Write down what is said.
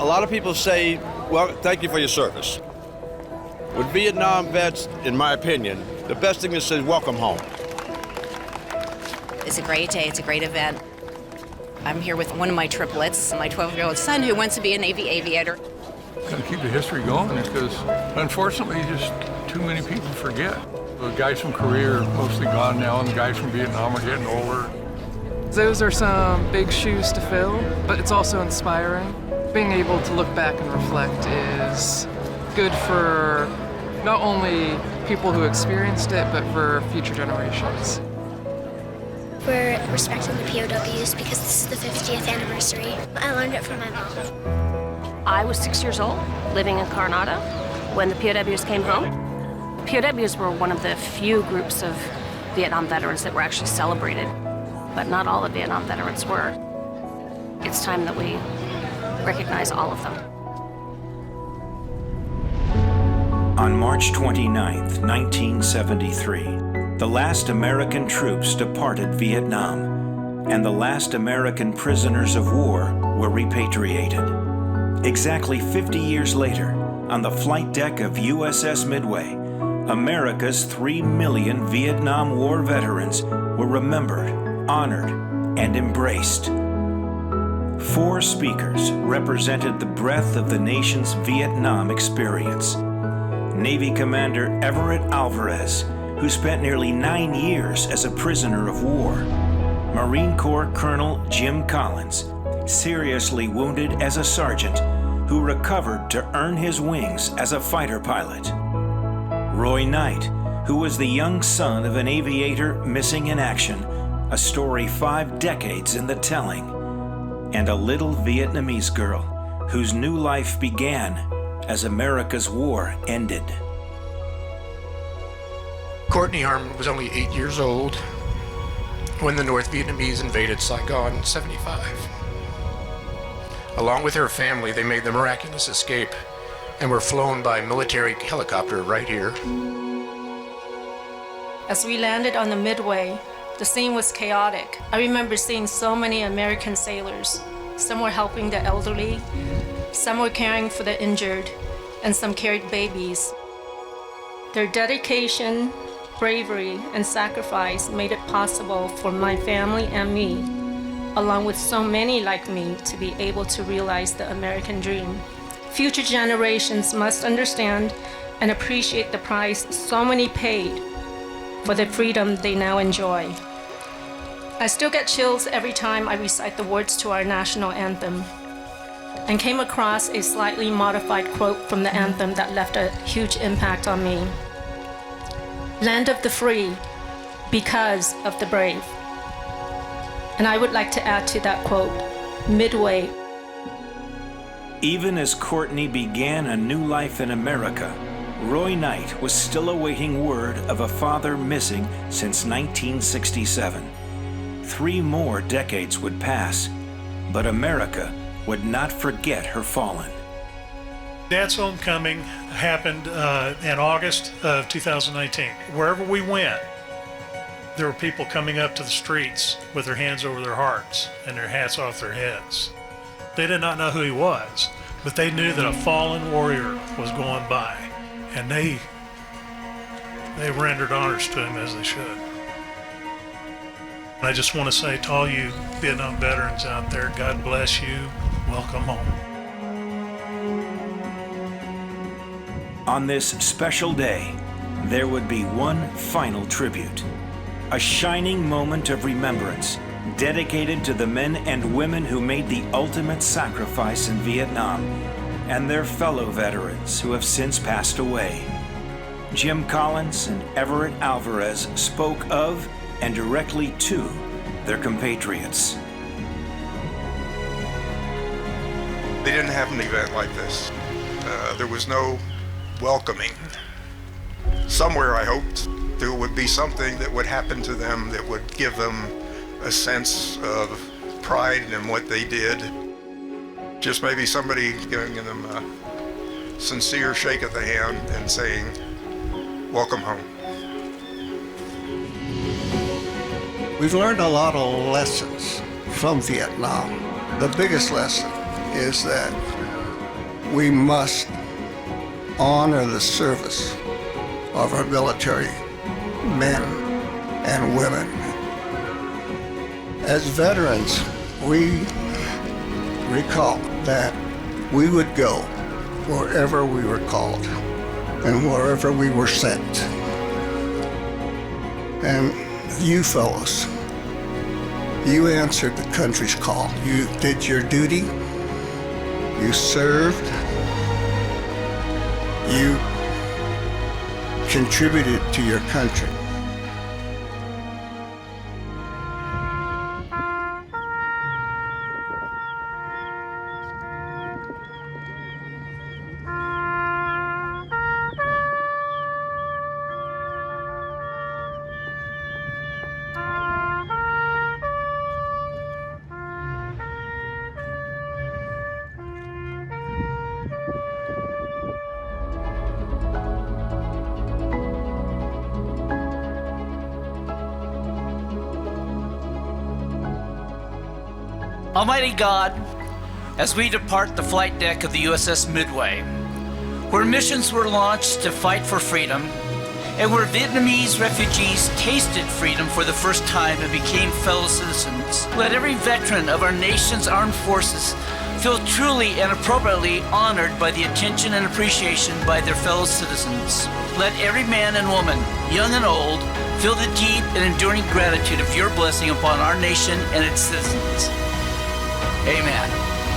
A lot of people say, well, thank you for your service. With Vietnam vets, in my opinion, the best thing is to say, welcome home. It's a great day, it's a great event. I'm here with one of my triplets, my 12-year-old son who wants to be a Navy aviator. Going to keep the history going because, unfortunately, just too many people forget. The guys from Korea are mostly gone now, and the guys from Vietnam are getting older. Those are some big shoes to fill, but it's also inspiring. Being able to look back and reflect is good for not only people who experienced it, but for future generations. We're respecting the POWs because this is the 50th anniversary. I learned it from my mom. I was 6 years old, living in Coronado, when the POWs came home. POWs were one of the few groups of Vietnam veterans that were actually celebrated, but not all the Vietnam veterans were. It's time that we recognize all of them. On March 29, 1973, the last American troops departed Vietnam, and the last American prisoners of war were repatriated. Exactly 50 years later, on the flight deck of USS Midway, America's 3 million Vietnam War veterans were remembered, honored, and embraced. 4 speakers represented the breadth of the nation's Vietnam experience. Navy Commander Everett Alvarez, who spent nearly 9 years as a prisoner of war. Marine Corps Colonel Jim Collins, seriously wounded as a sergeant, who recovered to earn his wings as a fighter pilot. Roy Knight, who was the young son of an aviator missing in action, a story 5 decades in the telling. And a little Vietnamese girl whose new life began as America's war ended. Courtney Harmon was only 8 years old when the North Vietnamese invaded Saigon in '75. Along with her family, they made the miraculous escape and were flown by military helicopter right here. As we landed on the Midway, the scene was chaotic. I remember seeing so many American sailors. Some were helping the elderly, some were caring for the injured, and some carried babies. Their dedication, bravery, and sacrifice made it possible for my family and me, along with so many like me, to be able to realize the American dream. Future generations must understand and appreciate the price so many paid for the freedom they now enjoy. I still get chills every time I recite the words to our national anthem, and came across a slightly modified quote from the anthem that left a huge impact on me. Land of the free, because of the brave. And I would like to add to that quote, Midway. Even as Courtney began a new life in America, Roy Knight was still awaiting word of a father missing since 1967. 3 more decades would pass, but America would not forget her fallen. Dad's homecoming happened in August of 2019. Wherever we went, there were people coming up to the streets with their hands over their hearts and their hats off their heads. They did not know who he was, but they knew that a fallen warrior was going by, and they rendered honors to him as they should. And I just want to say to all you Vietnam veterans out there, God bless you. Welcome home. On this special day, there would be one final tribute, a shining moment of remembrance dedicated to the men and women who made the ultimate sacrifice in Vietnam and their fellow veterans who have since passed away. Jim Collins and Everett Alvarez spoke of and directly to their compatriots. They didn't have an event like this. There was no welcoming. Somewhere I hoped there would be something that would happen to them that would give them a sense of pride in what they did. Just maybe somebody giving them a sincere shake of the hand and saying, welcome home. We've learned a lot of lessons from Vietnam. The biggest lesson is that we must honor the service of our military men and women. As veterans, we recall that we would go wherever we were called and wherever we were sent. And you fellows, you answered the country's call. You did your duty, you served, you contributed to your country. Almighty God, as we depart the flight deck of the USS Midway, where missions were launched to fight for freedom, and where Vietnamese refugees tasted freedom for the first time and became fellow citizens, let every veteran of our nation's armed forces feel truly and appropriately honored by the attention and appreciation by their fellow citizens. Let every man and woman, young and old, feel the deep and enduring gratitude of your blessing upon our nation and its citizens. Amen.